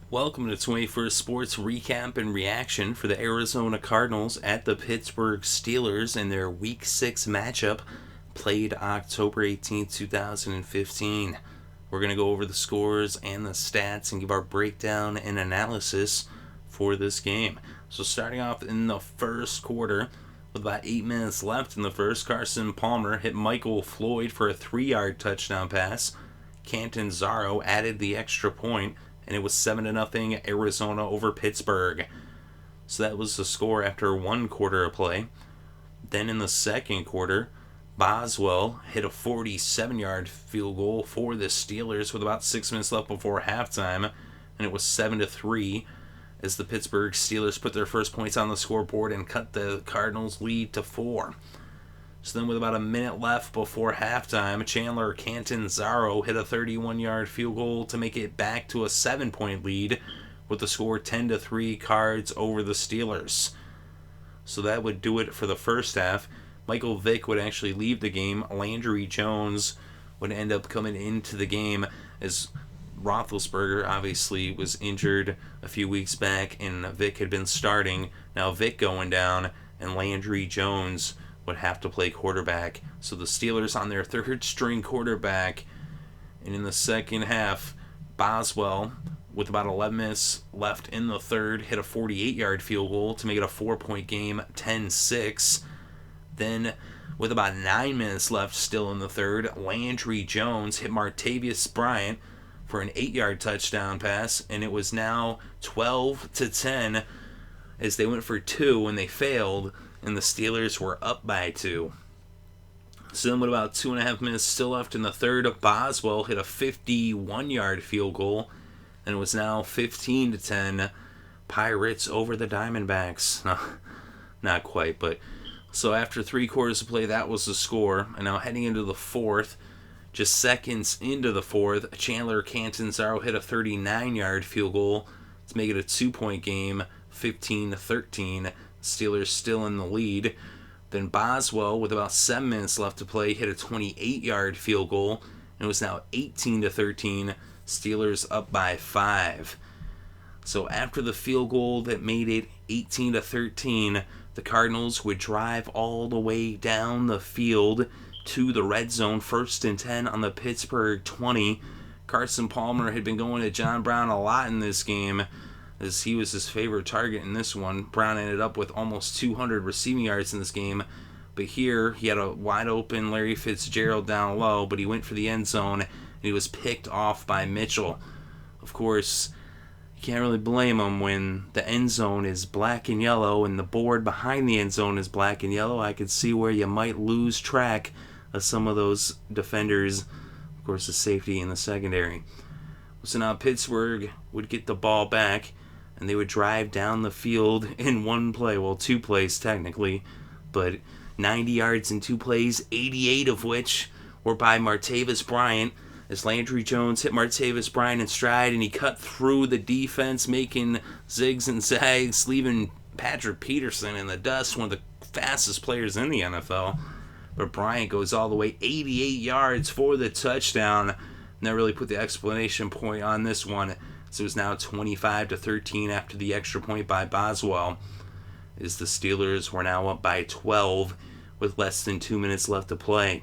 Welcome to 21st Sports Recap and Reaction for the Arizona Cardinals at the Pittsburgh Steelers in their Week 6 matchup played October 18, 2015. We're going to go over the scores and the stats and give our breakdown and analysis for this game. So starting off in the first quarter, with about 8 minutes left in the first, Carson Palmer hit Michael Floyd for a 3-yard touchdown pass. Catanzaro added the extra point, and it was 7-0 Arizona over Pittsburgh. So that was the score after one quarter of play. Then in the second quarter, Boswell hit a 47-yard field goal for the Steelers with about 6 minutes left before halftime, and it was 7-3 as the Pittsburgh Steelers put their first points on the scoreboard and cut the Cardinals' lead to 4. So then with about a minute left before halftime, Chandler Catanzaro hit a 31-yard field goal to make it back to a 7-point lead with the score 10-3 Cards over the Steelers. So that would do it for the first half. Michael Vick would actually leave the game. Landry Jones would end up coming into the game as Roethlisberger obviously was injured a few weeks back and Vick had been starting. Now Vick going down and Landry Jones would have to play quarterback. So the Steelers on their third string quarterback. And in the second half, Boswell, with about 11 minutes left in the third, hit a 48-yard field goal to make it a 4-point game, 10-6. Then, with about 9 minutes left still in the third, Landry Jones hit Martavis Bryant for an 8-yard touchdown pass, and it was now 12-10 as they went for 2 and they failed, and the Steelers were up by 2. So then with about 2.5 minutes still left in the third, Boswell hit a 51-yard field goal, and it was now 15-10 Pirates over the Diamondbacks. No, not quite, but so after 3 quarters of play, that was the score. And now heading into the fourth, just seconds into the fourth, Chandler Catanzaro hit a 39-yard field goal to make it a 2-point game, 15-13. Steelers still in the lead. Then Boswell, with about 7 minutes left to play, hit a 28-yard field goal, and it was now 18-13. Steelers up by 5. So after the field goal that made it 18-13, the Cardinals would drive all the way down the field to the red zone, 1st and 10 on the Pittsburgh 20. Carson Palmer had been going to John Brown a lot in this game, as he was his favorite target in this one. Brown ended up with almost 200 receiving yards in this game, but here he had a wide open Larry Fitzgerald down low, but he went for the end zone, and he was picked off by Mitchell. Of course, you can't really blame him when the end zone is black and yellow and the board behind the end zone is black and yellow. I could see where you might lose track of some of those defenders. Of course, the safety in the secondary. So now Pittsburgh would get the ball back, and they would drive down the field in one play. Well, 2 plays technically, but 90 yards in 2 plays, 88 of which were by Martavis Bryant, as Landry Jones hit Martavis Bryant in stride, and he cut through the defense, making zigs and zags, leaving Patrick Peterson in the dust, one of the fastest players in the NFL. But Bryant goes all the way 88 yards for the touchdown. And that really put the exclamation point on this one. So it was now 25-13 after the extra point by Boswell, as the Steelers were now up by 12 with less than 2 minutes left to play.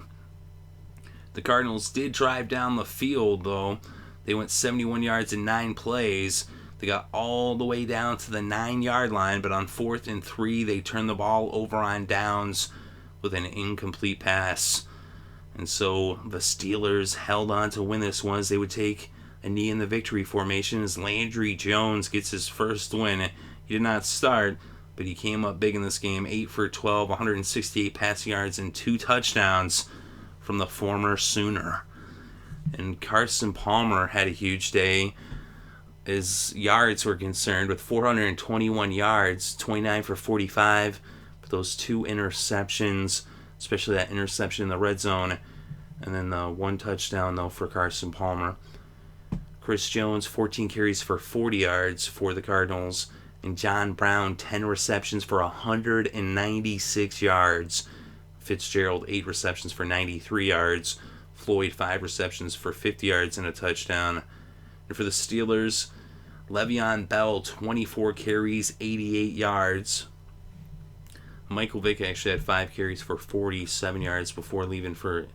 The Cardinals did drive down the field, though. They went 71 yards in 9 plays. They got all the way down to the 9-yard line, but on 4th and 3, they turned the ball over on downs with an incomplete pass. And so the Steelers held on to win this one, as they would take a knee in the victory formation as Landry Jones gets his first win. He did not start, but he came up big in this game. 8 for 12, 168 passing yards, and 2 touchdowns from the former Sooner. And Carson Palmer had a huge day as yards were concerned, with 421 yards, 29 for 45, but those 2 interceptions, especially that interception in the red zone, and then the 1 touchdown, though, for Carson Palmer. Chris Jones, 14 carries for 40 yards for the Cardinals, and John Brown, 10 receptions for 196 yards. Fitzgerald, 8 receptions for 93 yards. Floyd, 5 receptions for 50 yards and a touchdown. And for the Steelers, Le'Veon Bell, 24 carries, 88 yards. Michael Vick actually had 5 carries for 47 yards before leaving for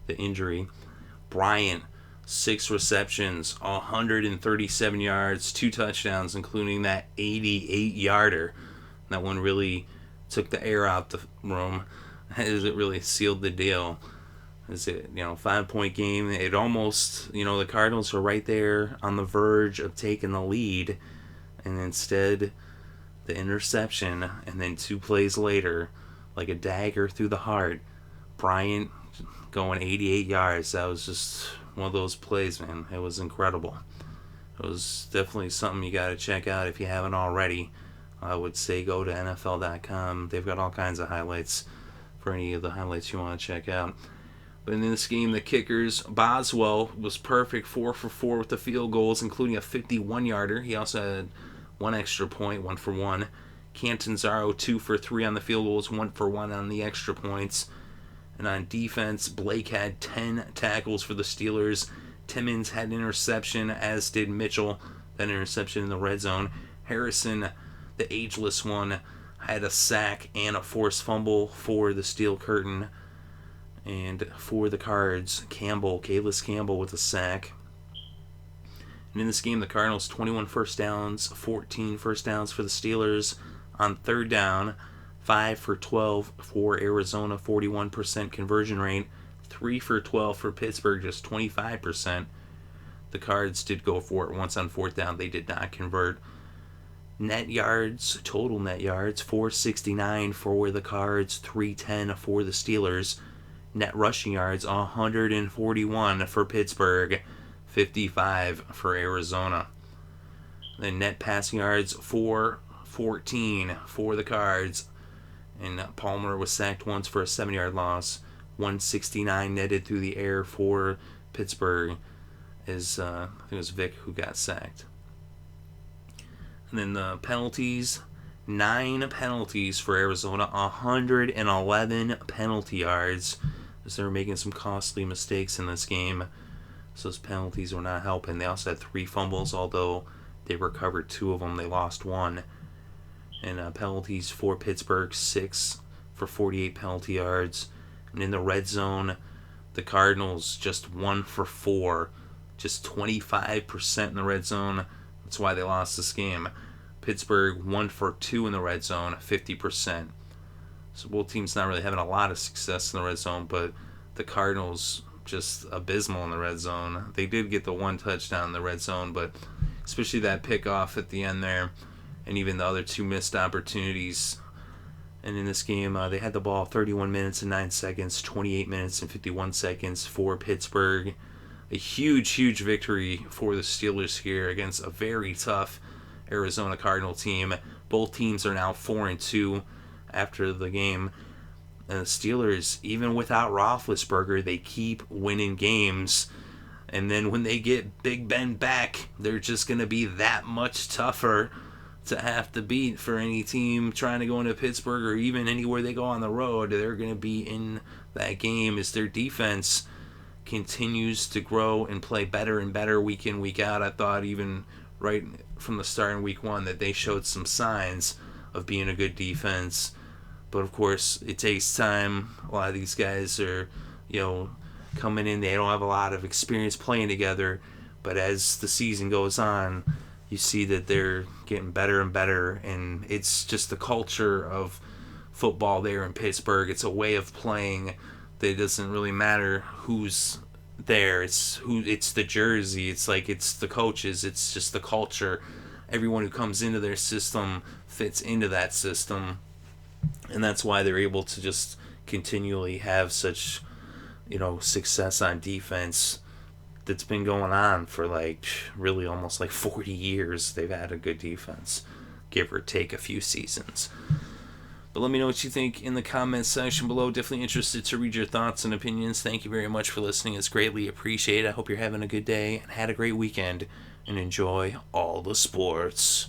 the injury. Bryant, 6 receptions, 137 yards, 2 touchdowns, including that 88-yarder. That one really took the air out the room, as it really sealed the deal. It's a 5-point game. It almost, the Cardinals were right there on the verge of taking the lead, and instead, the interception, and then 2 plays later, like a dagger through the heart, Bryant going 88 yards. That was just one of those plays, man. It was incredible. It was definitely something you got to check out if you haven't already. I would say go to NFL.com. They've got all kinds of highlights for any of the highlights you want to check out. But in this game, the kickers, Boswell was perfect, 4 for 4 with the field goals, including a 51-yarder. He also had 1 extra point, 1 for 1. Catanzaro, 2 for 3 on the field goals, 1 for 1 on the extra points. And on defense, Blake had 10 tackles for the Steelers. Timmons had an interception, as did Mitchell, that interception in the red zone. Harrison, the ageless one, had a sack and a forced fumble for the Steel Curtain. And for the Cards, Calais Campbell with a sack. And in this game, the Cardinals, 21 first downs, 14 first downs for the Steelers. On third down, 5 for 12 for Arizona, 41% conversion rate. 3 for 12 for Pittsburgh, just 25%. The Cards did go for it once on fourth down. They did not convert. Net yards, total net yards, 469 for the Cards, 310 for the Steelers. Net rushing yards, 141 for Pittsburgh, 55 for Arizona. Then net passing yards, 414 for the Cards. And Palmer was sacked once for a 7-yard loss. 169 netted through the air for Pittsburgh. I think it was Vick who got sacked. And then the penalties, 9 penalties for Arizona, 111 penalty yards. As they were making some costly mistakes in this game. So those penalties were not helping. They also had 3 fumbles, although they recovered 2 of them. They lost 1. And penalties for Pittsburgh, 6 for 48 penalty yards. And in the red zone, the Cardinals just 1 for 4. Just 25% in the red zone. That's why they lost this game. Pittsburgh 1 for 2 in the red zone, 50%. So both teams not really having a lot of success in the red zone, but the Cardinals just abysmal in the red zone. They did get the 1 touchdown in the red zone, but especially that pickoff at the end there, and even the other 2 missed opportunities. And in this game, they had the ball 31 minutes and 9 seconds, 28 minutes and 51 seconds for Pittsburgh. A huge, huge victory for the Steelers here against a very tough Arizona Cardinal team. Both teams are now 4-2 after the game. And the Steelers, even without Roethlisberger, they keep winning games. And then when they get Big Ben back, they're just going to be that much tougher to have to beat for any team trying to go into Pittsburgh or even anywhere they go on the road. They're going to be in that game as their defense continues to grow and play better and better week in, week out. I thought even right from the start in week 1 that they showed some signs of being a good defense. But of course, it takes time. A lot of these guys are, coming in. They don't have a lot of experience playing together. But as the season goes on, you see that they're getting better and better. And it's just the culture of football there in Pittsburgh. It's a way of playing that it doesn't really matter who's there. It's the jersey. It's the coaches. It's just the culture. Everyone who comes into their system fits into that system. And that's why they're able to just continually have such, success on defense that's been going on for really almost 40 years. They've had a good defense, give or take a few seasons. But let me know what you think in the comments section below. Definitely interested to read your thoughts and opinions. Thank you very much for listening. It's greatly appreciated. I hope you're having a good day and had a great weekend and enjoy all the sports.